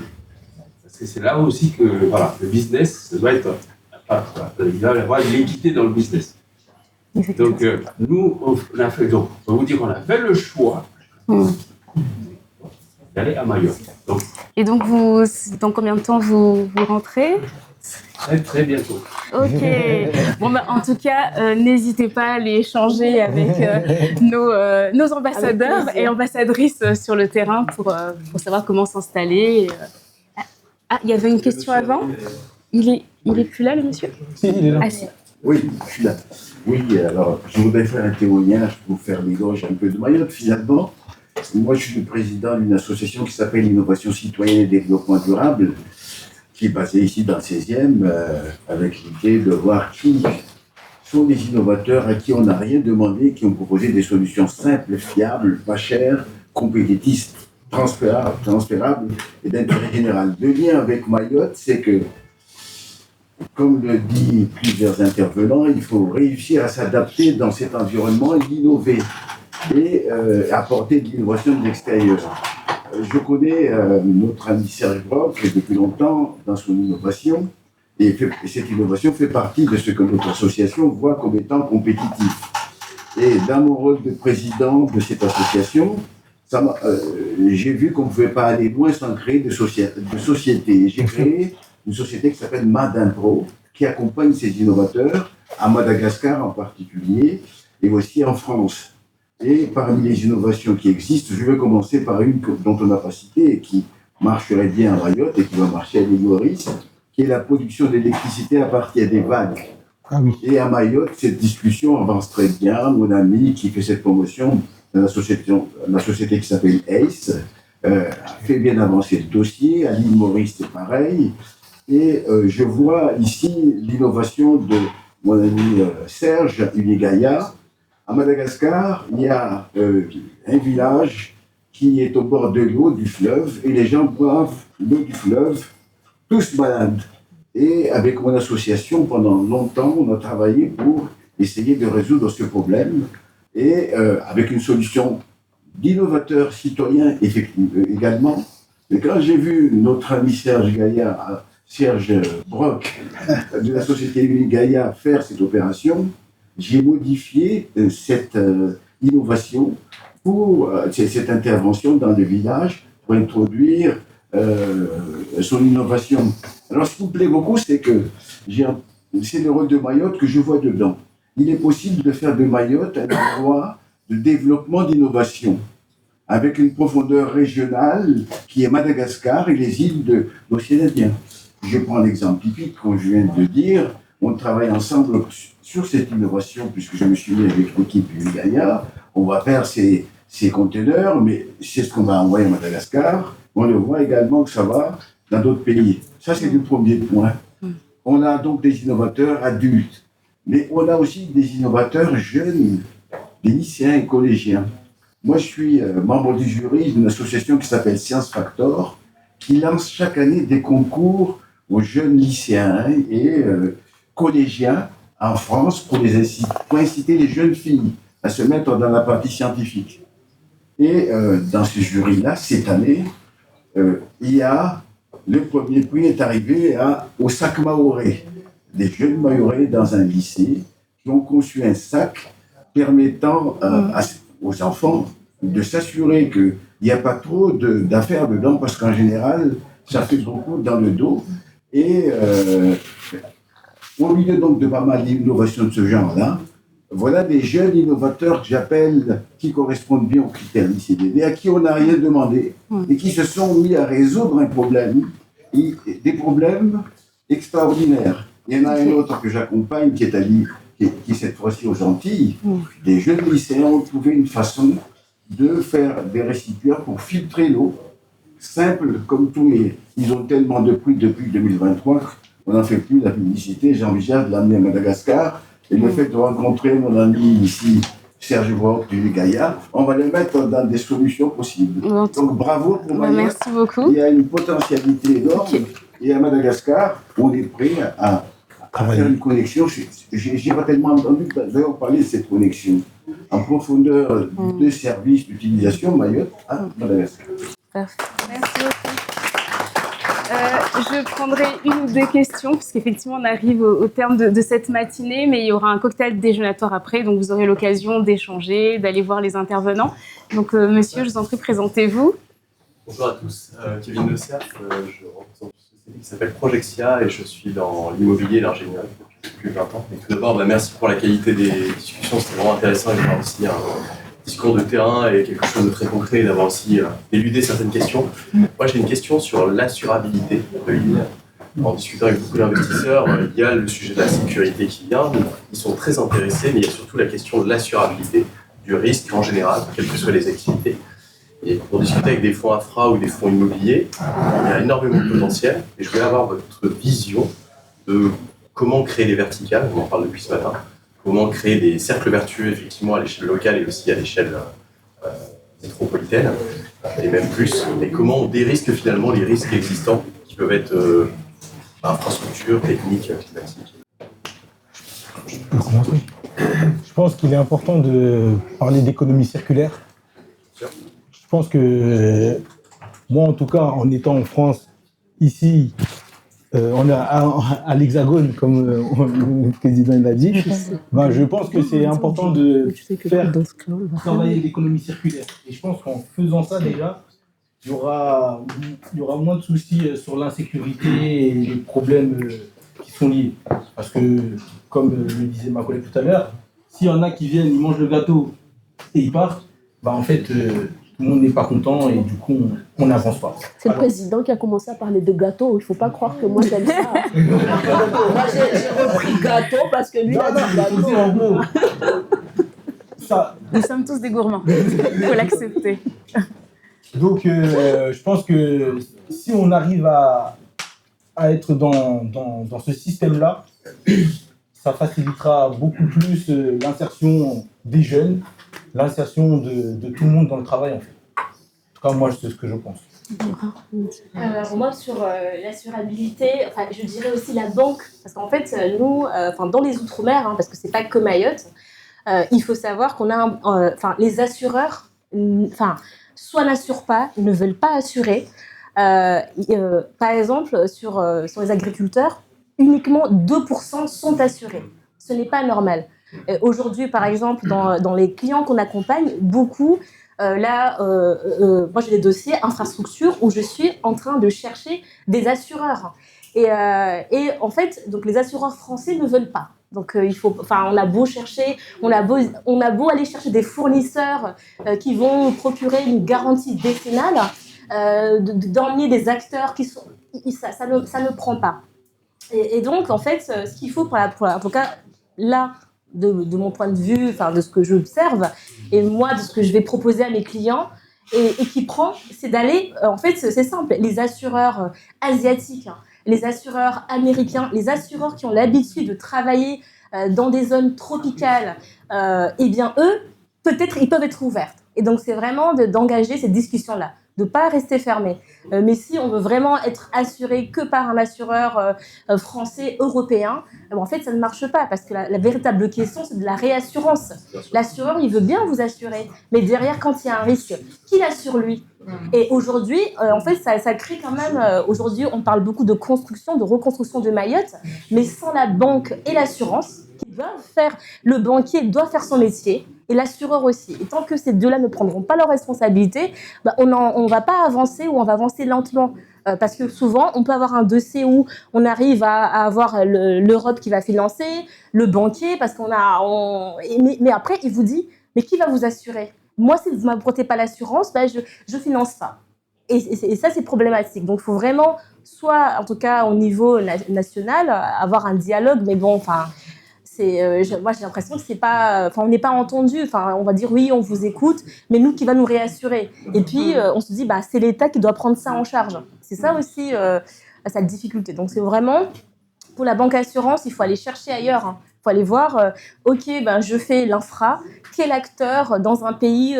Parce que c'est là aussi que voilà, le business, ça doit être, il va y avoir de l'équité dans le business. Donc nous, on a fait, donc, on va vous dire qu'on a fait le choix d'aller à Mayotte. Donc, et donc, dans combien de temps vous rentrez? Très bientôt. Ok. Bon, en tout cas, n'hésitez pas à aller échanger avec nos ambassadeurs et ambassadrices sur le terrain pour savoir comment s'installer. Ah, il y avait une question avant. Il est plus là, le monsieur? Si, il est là. Ah, si. Oui, je suis là. Oui, alors, je voudrais faire un témoignage pour faire l'éloge un peu de Mayotte, finalement. Moi, je suis le président d'une association qui s'appelle Innovation Citoyenne et Développement Durable, qui est basée ici dans le 16e, avec l'idée de voir qui sont les innovateurs à qui on n'a rien demandé, qui ont proposé des solutions simples, fiables, pas chères, compétitives, transférables et d'intérêt général. Le lien avec Mayotte, c'est que, comme le dit plusieurs intervenants, il faut réussir à s'adapter dans cet environnement, l'innover et apporter de l'innovation de l'extérieur. Je connais notre ami Serge Brock depuis longtemps dans son innovation, et cette innovation fait partie de ce que notre association voit comme étant compétitif. Et dans mon rôle de président de cette association, j'ai vu qu'on ne pouvait pas aller loin sans créer de société. J'ai créé une société qui s'appelle Madimpro, qui accompagne ces innovateurs, à Madagascar en particulier, et aussi en France. Et parmi les innovations qui existent, je vais commencer par une dont on n'a pas cité et qui marcherait bien à Mayotte et qui va marcher à l'île Maurice, qui est la production d'électricité à partir des vagues. Ah oui. Et à Mayotte, cette discussion avance très bien. Mon ami qui fait cette promotion, la société qui s'appelle ACE, fait bien avancer le dossier. À l'île Maurice, c'est pareil. Et je vois ici l'innovation de mon ami Serge Unigaya. À Madagascar, il y a un village qui est au bord de l'eau du fleuve et les gens boivent l'eau du fleuve, tous malades. Et avec mon association, pendant longtemps, on a travaillé pour essayer de résoudre ce problème et avec une solution d'innovateur citoyen également. Et quand j'ai vu notre ami Serge Serge Brock de la société Gaïa faire cette opération, j'ai modifié cette innovation pour cette intervention dans le village pour introduire son innovation. Alors, ce qui me plaît beaucoup, c'est que c'est le rôle de Mayotte que je vois dedans. Il est possible de faire de Mayotte un endroit de développement d'innovation avec une profondeur régionale qui est Madagascar et les îles de l'océan Indien. Je prends l'exemple typique, comme je viens de dire, on travaille ensemble sur cette innovation puisque je me suis mis avec l'équipe Gaïa. On va faire ces conteneurs, mais c'est ce qu'on va envoyer à Madagascar. On le voit également que ça va dans d'autres pays. Ça, c'est le premier point. On a donc des innovateurs adultes, mais on a aussi des innovateurs jeunes, des lycéens et collégiens. Moi, je suis membre du jury d'une association qui s'appelle Science Factor, qui lance chaque année des concours aux jeunes lycéens et collégiens en France pour inciter les jeunes filles à se mettre dans la partie scientifique. Et dans ce jury-là, cette année, il y a le premier prix est arrivé au sac Maoré, des jeunes Maorés dans un lycée qui ont conçu un sac permettant aux enfants de s'assurer qu'il n'y a pas trop d'affaires dedans parce qu'en général, ça fait beaucoup dans le dos. Et au milieu donc de pas mal d'innovations de ce genre-là, voilà des jeunes innovateurs que j'appelle, qui correspondent bien aux critères ICDD, à qui on n'a rien demandé et qui se sont mis à résoudre un problème, des problèmes extraordinaires. Il y en a un autre que j'accompagne qui est à Lille, qui cette fois-ci aux Antilles. Des jeunes lycéens ont trouvé une façon de faire des récipients pour filtrer l'eau, simple comme tout, mais ils ont tellement de prix depuis 2023 qu'on n'en fait plus la publicité. J'envisage de l'amener à Madagascar. Et le fait de rencontrer mon ami ici, Serge Brock du Gaïa, on va le mettre dans des solutions possibles. Donc bravo pour Mayotte. Merci beaucoup. Il y a une potentialité énorme. Et à Madagascar, on est prêt à faire une connexion. J'ai pas tellement entendu d'ailleurs parler de cette connexion en profondeur de services d'utilisation Mayotte à Madagascar. Merci beaucoup. Je prendrai une ou deux questions, puisqu'effectivement, on arrive au terme de cette matinée, mais il y aura un cocktail déjeunatoire après, donc vous aurez l'occasion d'échanger, d'aller voir les intervenants. Donc, monsieur, je vous en prie, présentez-vous. Bonjour à tous. Kevin Le Cerf, je représente une société qui s'appelle Projexia et je suis dans l'immobilier et l'ingénierie depuis plus de 20 ans. Et tout d'abord, merci pour la qualité des discussions, c'était vraiment intéressant d'avoir aussi un discours de terrain et quelque chose de très concret et d'avoir aussi éludé certaines questions. Moi, j'ai une question sur l'assurabilité de l'île. En discutant avec beaucoup d'investisseurs, il y a le sujet de la sécurité qui vient. Ils sont très intéressés, mais il y a surtout la question de l'assurabilité, du risque en général, quelles que soient les activités. Et pour discuter avec des fonds infra ou des fonds immobiliers, il y a énormément de potentiel. Et je voulais avoir votre vision de comment créer des verticales, on en parle depuis ce matin, comment créer des cercles vertueux effectivement à l'échelle locale et aussi à l'échelle métropolitaine, et même plus, mais comment on dérisque finalement les risques existants qui peuvent être infrastructures, techniques, climatiques. Je pense qu'il est important de parler d'économie circulaire. Je pense que moi, en tout cas, en étant en France, ici, on est à l'Hexagone, comme le président l'a dit. Je pense que c'est important de faire travailler l'économie circulaire. Et je pense qu'en faisant ça, déjà, il y aura moins de soucis sur l'insécurité et les problèmes qui sont liés. Parce que, comme le disait ma collègue tout à l'heure, s'il y en a qui viennent, ils mangent le gâteau et ils partent, en fait, tout le monde n'est pas content et du coup, on n'avance pas. C'est le président qui a commencé à parler de gâteau. Il ne faut pas croire que moi j'aime ça. Moi, j'ai repris gâteau parce que lui a dit gâteau. En gros, Nous sommes tous des gourmands. Il faut l'accepter. Donc, je pense que si on arrive à être dans ce système-là, ça facilitera beaucoup plus l'insertion des jeunes, l'insertion de tout le monde dans le travail, en fait. En tout cas, moi, c'est ce que je pense. Alors moi, sur l'assurabilité, je dirais aussi la banque, parce qu'en fait, nous, dans les Outre-mer, parce que c'est pas que Mayotte, il faut savoir qu'on a les assureurs, soit n'assurent pas, ne veulent pas assurer, Par exemple, sur les agriculteurs, uniquement 2% sont assurés. Ce n'est pas normal. Aujourd'hui, par exemple, dans les clients qu'on accompagne, beaucoup, moi j'ai des dossiers infrastructure où je suis en train de chercher des assureurs. Et en fait, donc les assureurs français ne veulent pas. Donc on a beau chercher, on a beau aller chercher des fournisseurs qui vont nous procurer une garantie décennale, d'emmener des acteurs qui sont, ça ne prend pas. Et donc en fait, ce qu'il faut en tout cas là, de mon point de vue, enfin de ce que j'observe, et moi de ce que je vais proposer à mes clients, et qui prend, c'est d'aller, en fait c'est simple, les assureurs asiatiques, les assureurs américains, les assureurs qui ont l'habitude de travailler dans des zones tropicales, eh bien eux, peut-être ils peuvent être ouverts. Et donc c'est vraiment d'engager cette discussion-là, de ne pas rester fermé. Mais si on veut vraiment être assuré que par un assureur français, européen, en fait ça ne marche pas, parce que la véritable question c'est de la réassurance. L'assureur il veut bien vous assurer, mais derrière quand il y a un risque, qui l'assure lui? Et aujourd'hui, en fait, ça crée quand même... aujourd'hui, on parle beaucoup de construction, de reconstruction de Mayotte, mais sans la banque et l'assurance, qui doivent faire... Le banquier doit faire son métier, et l'assureur aussi. Et tant que ces deux-là ne prendront pas leurs responsabilités, on ne va pas avancer, ou on va avancer lentement. Parce que souvent, on peut avoir un dossier où on arrive à avoir l'Europe qui va financer, le banquier, parce qu'on a... Mais après, il vous dit, mais qui va vous assurer? Moi, si vous ne m'apportez pas l'assurance, je ne finance pas. Et ça, c'est problématique. Donc, il faut vraiment, soit, en tout cas, au niveau national, avoir un dialogue. Mais bon, enfin, moi, j'ai l'impression que c'est pas... Enfin, on n'est pas entendu. Enfin, on va dire, oui, on vous écoute, mais nous, qui va nous réassurer? Et puis, on se dit, c'est l'État qui doit prendre ça en charge. C'est ça aussi, sa difficulté. Donc, c'est vraiment, pour la banque assurance, il faut aller chercher ailleurs. Il faut aller voir, je fais l'infra, quel acteur dans un pays,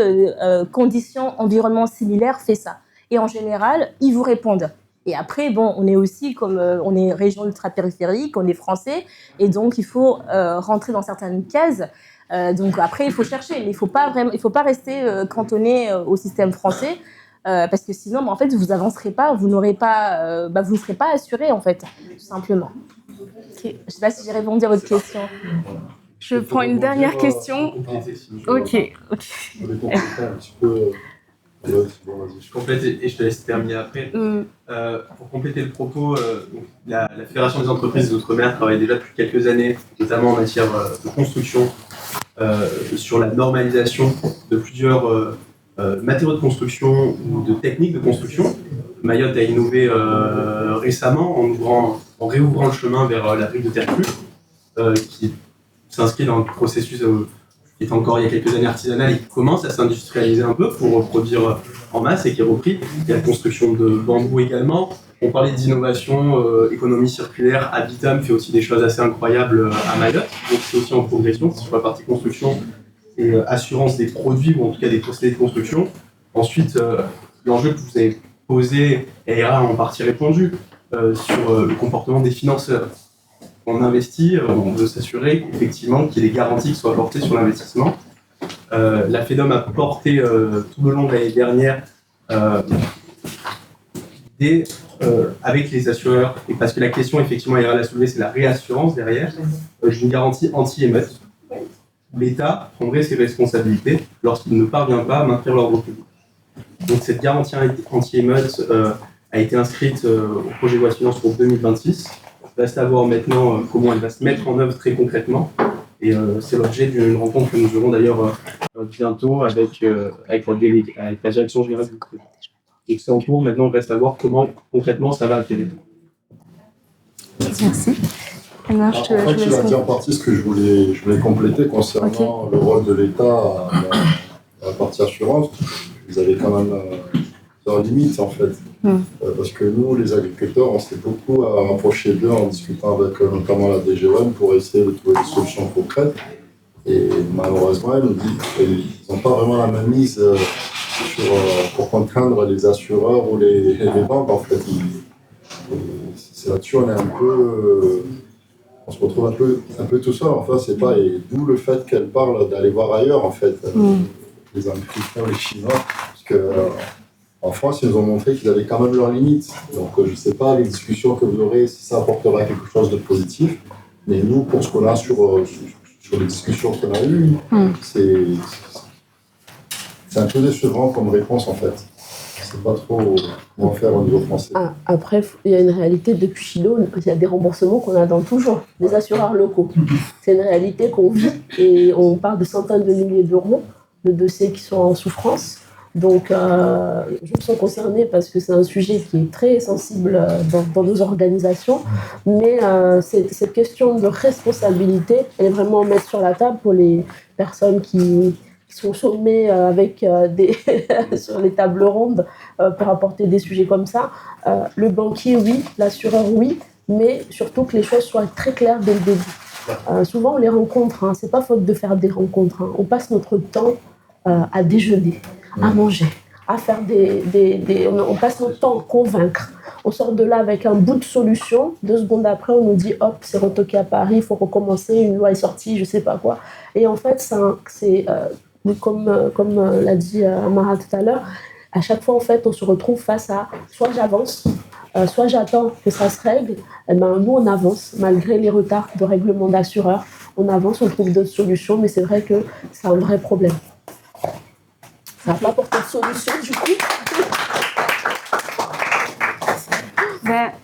conditions, environnement similaires, fait ça? Et en général, ils vous répondent. Et après, bon, on est aussi, comme on est région ultra-périphérique, on est français, et donc il faut rentrer dans certaines cases. Donc après, il faut chercher, mais il faut pas rester cantonné au système français, parce que sinon, en fait, vous avancerez pas, vous n'aurez pas, vous ne serez pas assuré, en fait, tout simplement. Okay. Je ne sais pas si j'ai répondu à votre question. Je prends une dernière question. Ok. Je complète et je te laisse terminer après. Pour compléter le propos, la Fédération des entreprises d'outre-mer travaille déjà depuis quelques années, notamment en matière de construction, sur la normalisation de plusieurs matériaux de construction ou de techniques de construction. Mayotte a innové récemment en réouvrant le chemin vers la brique de terre crue, qui s'inscrit dans un processus qui est encore il y a quelques années artisanal et qui commence à s'industrialiser un peu pour produire en masse et qui est repris. Il y a la construction de bambou également. On parlait d'innovation, économie circulaire. Habitam fait aussi des choses assez incroyables à Mayotte, donc c'est aussi en progression sur la partie construction et assurance des produits ou en tout cas des procédés de construction. Ensuite, l'enjeu que vous avez posé, Eira a en partie répondu, sur le comportement des financeurs. On investit, on veut s'assurer effectivement qu'il y ait des garanties qui soient apportées sur l'investissement. La FEDOM a porté tout le long de l'année dernière avec les assureurs, et parce que la question effectivement Eira l'a soulevée, c'est la réassurance derrière, une garantie anti-émeute. L'État prendrait ses responsabilités lorsqu'il ne parvient pas à maintenir l'ordre public. Donc cette garantie anti-émeute a été inscrite au projet de loi de finances pour 2026. Reste à voir maintenant comment elle va se mettre en œuvre très concrètement. Et c'est l'objet d'une rencontre que nous aurons d'ailleurs bientôt avec la direction générale du projet. Et c'est en cours, maintenant il reste à voir comment concrètement ça va atterrir. Merci. Tu as dit en partie ce que je voulais compléter concernant le rôle de l'État à la partie assurance. Vous avez quand même leurs limites en fait. Parce que nous, les agriculteurs, on s'est beaucoup rapproché d'eux en discutant avec notamment la DGOM pour essayer de trouver des solutions concrètes. Et malheureusement, ils nous disent qu'ils n'ont pas vraiment la même mise pour contraindre les assureurs ou les banques en fait. C'est là-dessus, on est un peu... on se retrouve un peu tout seul, enfin c'est pas, et d'où le fait qu'elle parle d'aller voir ailleurs en fait, les Américains, les Chinois, parce que En France, ils nous ont montré qu'ils avaient quand même leurs limites. Donc, je ne sais pas, les discussions que vous aurez, si ça apportera quelque chose de positif. Mais nous, pour ce qu'on a sur les discussions qu'on a eues, c'est un peu décevant comme réponse, en fait. Je ne sais pas trop comment faire au niveau français. Après, il y a une réalité depuis Chido, il y a des remboursements qu'on attend toujours, des assureurs locaux. C'est une réalité qu'on vit et on parle de centaines de milliers d'euros de dossiers qui sont en souffrance. Donc, je me sens concernée parce que c'est un sujet qui est très sensible dans nos organisations. Mais cette question de responsabilité, elle est vraiment à mettre sur la table pour les personnes qui sont sommées avec sur les tables rondes pour apporter des sujets comme ça. Le banquier, oui, l'assureur, oui, mais surtout que les choses soient très claires dès le début. Souvent, on les rencontre, c'est pas faute de faire des rencontres. On passe notre temps à déjeuner, à manger, à faire on passe notre temps à convaincre. On sort de là avec un bout de solution. 2 secondes après, on nous dit hop, c'est retoqué à Paris, il faut recommencer, une loi est sortie, je sais pas quoi. Et en fait, c'est comme l'a dit Amara tout à l'heure, à chaque fois, en fait, on se retrouve face à soit j'avance, soit j'attends que ça se règle. Et ben, nous, on avance, malgré les retards de règlement d'assureurs. On avance, on trouve d'autres solutions, mais c'est vrai que c'est un vrai problème. Ça n'a pas apporté de solution, du coup.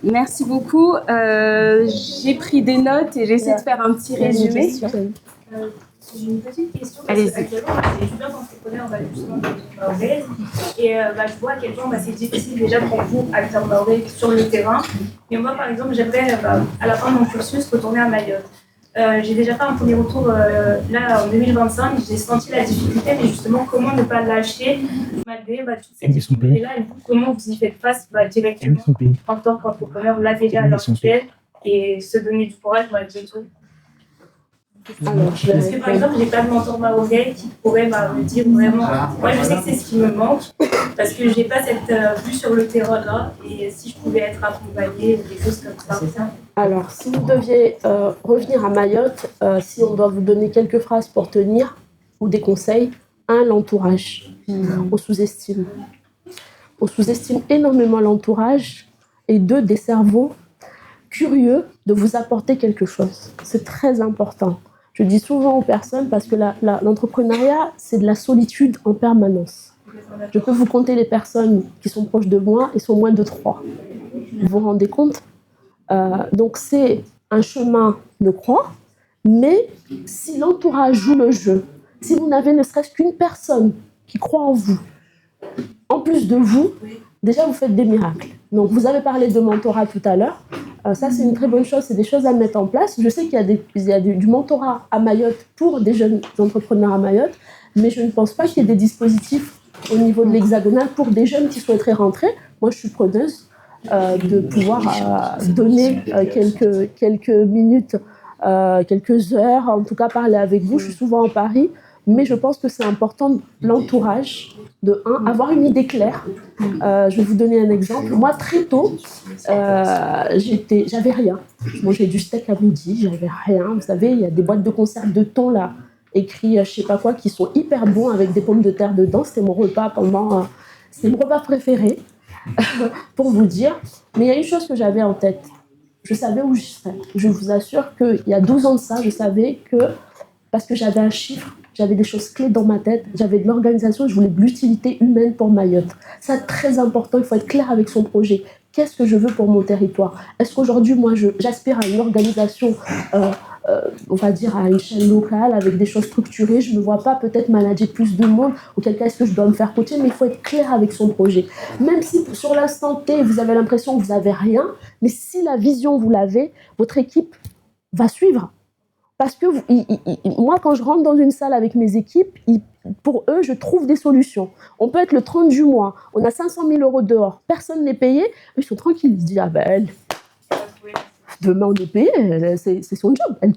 Merci beaucoup. J'ai pris des notes et j'essaie de faire un petit résumé. J'ai une petite question. Allez-y. Actuellement, c'est étudiant entrepreneur justement de mahorais. Et je vois à quel point c'est difficile déjà pour vous, acteurs mahorais, sur le terrain. Mais moi, par exemple, j'aimerais, à la fin de mon cursus, retourner à Mayotte. J'ai déjà fait un premier retour là en 2025. J'ai senti la difficulté, mais justement, comment ne pas lâcher malgré toutes ces difficultés-là et vous, comment vous y faites face directement en tant qu'entrepreneur, là déjà à l'heure actuelle, et se donner du courage malgré tout. Parce que par exemple, j'ai pas de mentor mahorais qui pourrait me dire vraiment. Moi, je sais que c'est ce qui me manque parce que j'ai pas cette vue sur le terrain là. Et si je pouvais être accompagnée ou des choses comme ça. Alors, si vous deviez revenir à Mayotte, si on doit vous donner quelques phrases pour tenir ou des conseils, 1, l'entourage. On sous-estime. On sous-estime énormément l'entourage. Et 2, des cerveaux curieux de vous apporter quelque chose. C'est très important. Je dis souvent aux personnes parce que l'entrepreneuriat, c'est de la solitude en permanence. Je peux vous compter les personnes qui sont proches de moi et sont moins de 3. Vous vous rendez compte ? Donc c'est un chemin de croix, mais si l'entourage joue le jeu, si vous n'avez ne serait-ce qu'une personne qui croit en vous, en plus de vous, déjà vous faites des miracles. Donc vous avez parlé de mentorat tout à l'heure. Ça, c'est une très bonne chose, c'est des choses à mettre en place. Je sais qu'il y a du mentorat à Mayotte pour des jeunes entrepreneurs à Mayotte, mais je ne pense pas qu'il y ait des dispositifs au niveau de l'hexagonal pour des jeunes qui souhaiteraient rentrer. Moi, je suis preneuse de pouvoir donner quelques minutes, quelques heures, en tout cas parler avec vous. Je suis souvent en Paris, mais je pense que c'est important, l'entourage, de 1, avoir une idée claire. Je vais vous donner un exemple. Moi, très tôt, j'avais rien. Je mangeais du steak à midi, j'avais rien. Vous savez, il y a des boîtes de conserve de thon, là, écrits je sais pas quoi, qui sont hyper bons avec des pommes de terre dedans. C'était mon repas c'était mon repas préféré, pour vous dire. Mais il y a une chose que j'avais en tête. Je savais où je serais. Je vous assure qu'il y a 12 ans de ça, je savais que, parce que j'avais un chiffre, j'avais des choses clés dans ma tête, j'avais de l'organisation, je voulais de l'utilité humaine pour Mayotte. C'est très important, il faut être clair avec son projet. Qu'est-ce que je veux pour mon territoire ? Est-ce qu'aujourd'hui, moi, j'aspire à une organisation, on va dire à une échelle locale, avec des choses structurées, je ne me vois pas peut-être manager plus de monde, auquel cas est-ce que je dois me faire coacher, mais il faut être clair avec son projet. Même si sur l'instant T, vous avez l'impression que vous n'avez rien, mais si la vision, vous l'avez, votre équipe va suivre. Parce que moi, quand je rentre dans une salle avec mes équipes, pour eux, je trouve des solutions. On peut être le 30 du mois, on a 500 000 euros dehors, personne n'est payé, ils sont tranquilles, ils se disent « Ah ben, demain on est payé, c'est son job. » Elle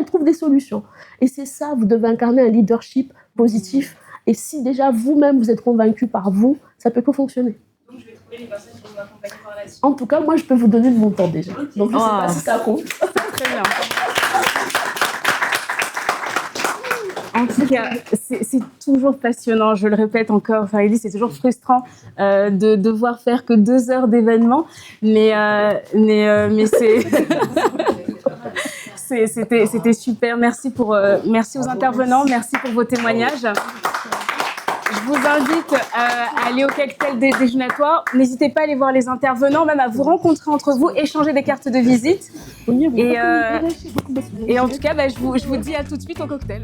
trouve des solutions. Et c'est ça, vous devez incarner un leadership positif. Et si déjà vous-même, vous êtes convaincu par vous, ça peut que fonctionner. Donc je vais trouver les personnes qui vont m'accompagner par la suite. En tout cas, moi, je peux vous donner de mon temps déjà. Donc je ne sais pas si ça compte. Très bien. En tout cas, c'est toujours passionnant, je le répète encore, enfin, Elise, c'est toujours frustrant de devoir faire que 2 heures d'événement, mais c'était super. Merci aux intervenants, merci pour vos témoignages. Je vous invite à aller au cocktail déjeunatoire. N'hésitez pas à aller voir les intervenants, même à vous rencontrer entre vous, échanger des cartes de visite. Et en tout cas, je vous dis à tout de suite au cocktail.